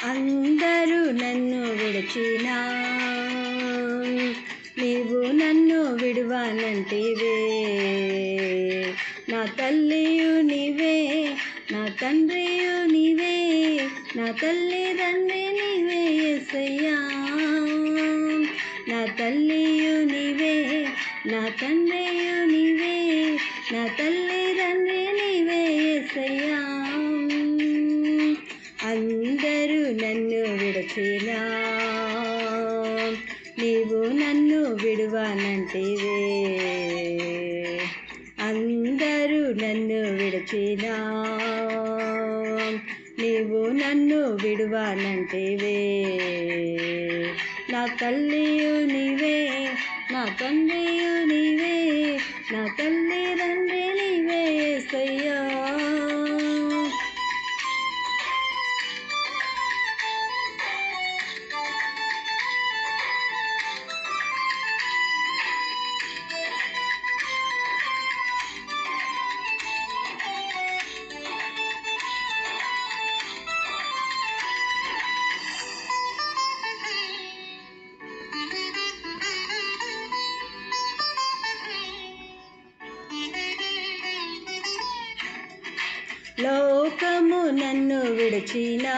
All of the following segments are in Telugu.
అందరూ నన్ను విడిచినా నీవు నన్ను విడువనంటివే. నా తల్లియు నీవే, నా తండ్రియు నీవే, నా తల్లిదండ్రి నీవే యేసయ్యా. నా తల్లియు నీవే, నా తండ్రియు నీవే, నా తల్లిదండ్రి నీవే యేసయ్యా. అందరూ నన్ను విడిచినా నీవు నన్ను విడువనంటివే. అందరూ నన్ను విడిచినా నీవు నన్ను విడువనంటివే. నా తల్లియు నీవే, నా తండ్రియు నీవే, నా తల్లిదండ్రి నీవే యేసయ్యా. లోకము నన్ను విడిచినా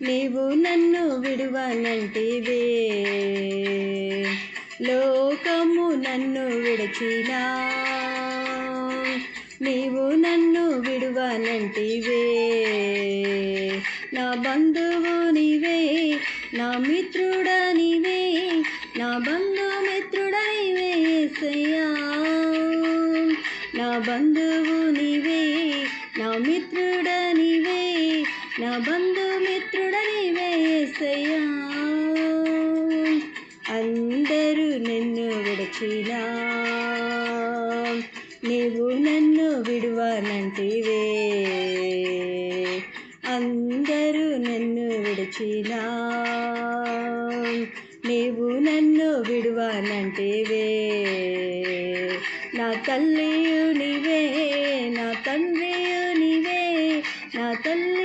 నీవు నన్ను విడువనంటివే. లోకము నన్ను విడిచినా నీవు నన్ను విడువనంటివే. నా బంధువు నీవే, నా మిత్రుడ నీవే, నా బంధుమిత్రుడ నీవే యేసయ్యా. నా బంధువు నీవే, నా మిత్రుడ నీవే, నా బంధుమిత్రుడ నీవే యేసయ్యా. అందరూ నిన్ను విడిచినా నీవు నన్ను విడువనంటివే. అందరూ నన్ను విడిచినా నీవు నన్ను విడువనంటివే. నా తల్లియు నీవే, నా తండ్రియు నీవే, నా తల్లి